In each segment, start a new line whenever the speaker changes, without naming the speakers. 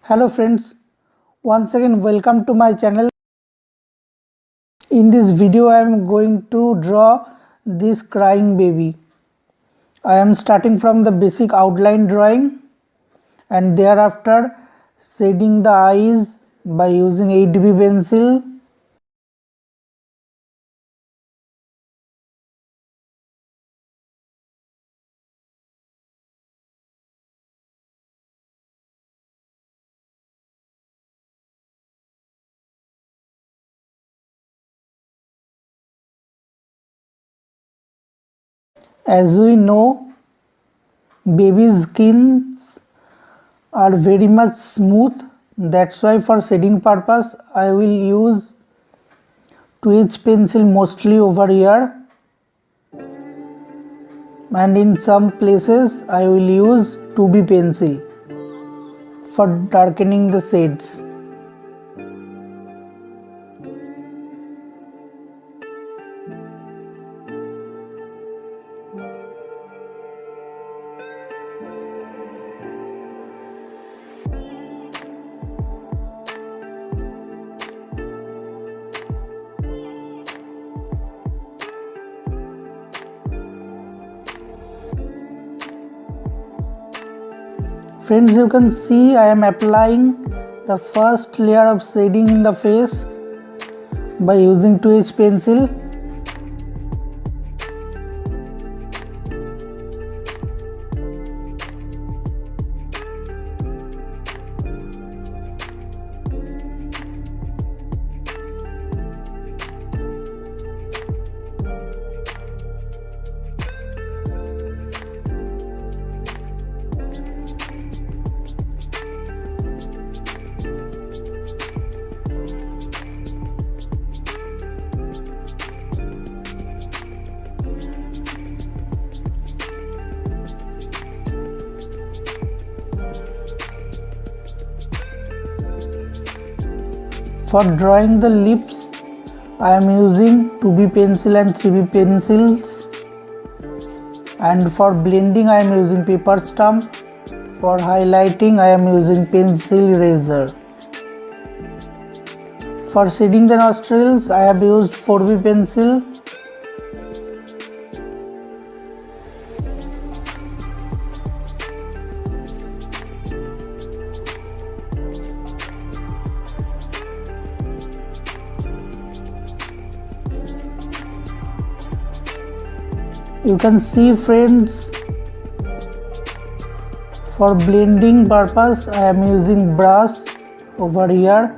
Hello friends, once again welcome to my channel. In this video I am going to draw this crying baby. I am starting from the basic outline drawing and thereafter shading the eyes by using 8B pencil. As we know, baby's skins are very much smooth. That's why for shading purpose I will use 2H pencil mostly over here, and in some places I will use 2B pencil for darkening the shades. Friends, you can see I am applying the first layer of shading in the face by using 2H pencil. For drawing the lips, I am using 2B pencil and 3B pencils, and for blending I am using paper stump. For highlighting I am using pencil eraser. For shading the nostrils I have used 4B pencil. You can see, friends, for blending purpose I am using brush over here.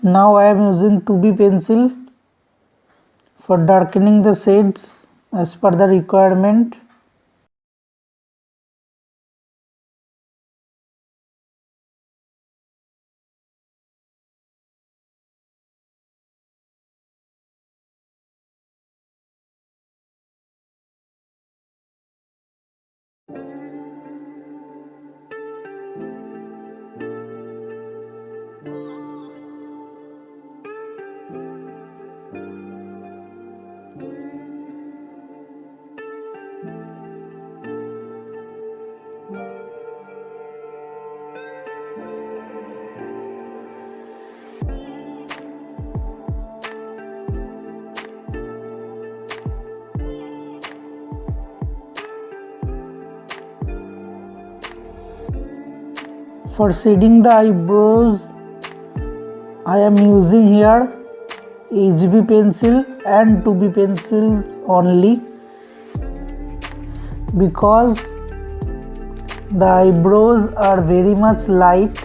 Now I am using 2B pencil for darkening the shades as per the requirement. For shading the eyebrows, I am using here HB pencil and 2B pencils only, because the eyebrows are very much light.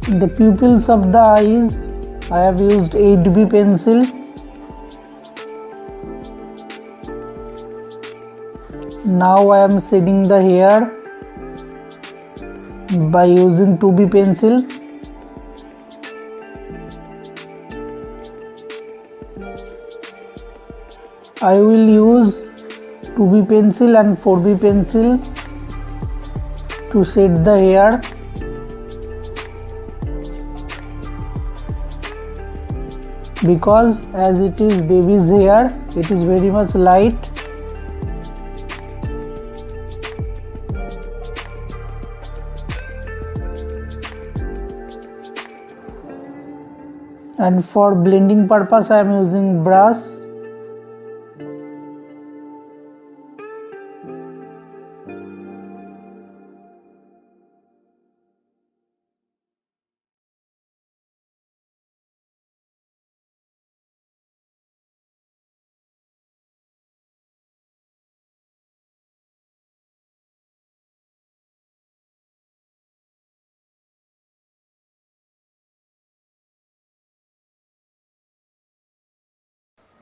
In the pupils of the eyes, I have used 8B pencil. Now I am shading the hair by using 2B pencil. I will use 2B pencil and 4B pencil to shade the hair. Because as it is baby's hair, it is very much light. And for blending purpose I am using brush.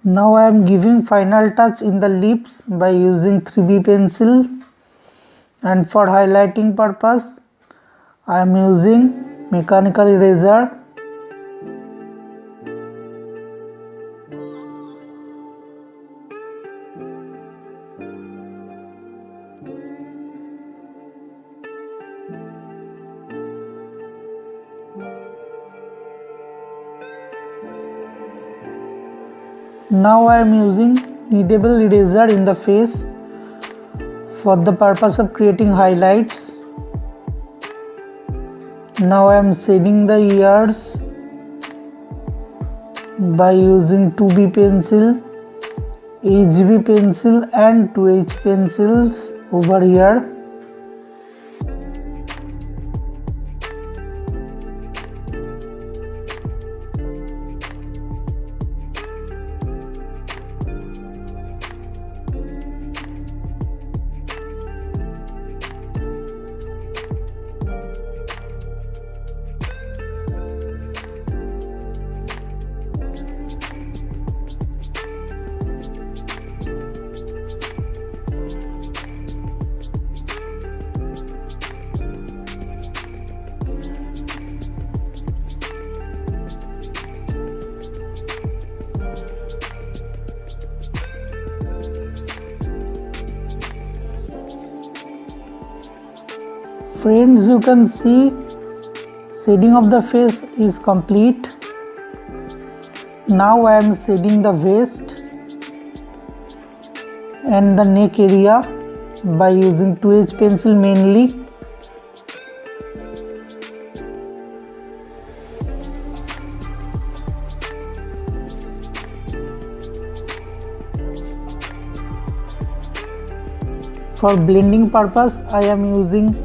Now I am giving final touch in the lips by using 3B pencil, and for highlighting purpose I am using mechanical eraser. Now I am using kneadable eraser in the face for the purpose of creating highlights. Now I am shading the ears by using 2B pencil, HB pencil and 2H pencils over here. Friends, you can see shading of the face is complete. Now I am shading the waist and the neck area by using 2H pencil mainly. For blending purpose I am using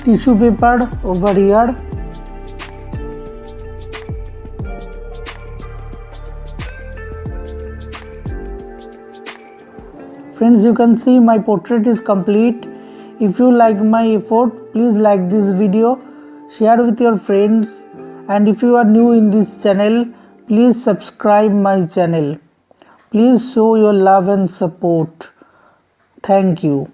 tissue paper over here. Friends, you can see my portrait is complete. If you like my effort, please like this video, share with your friends, and if you are new in this channel, please subscribe my channel. Please show your love and support. Thank you.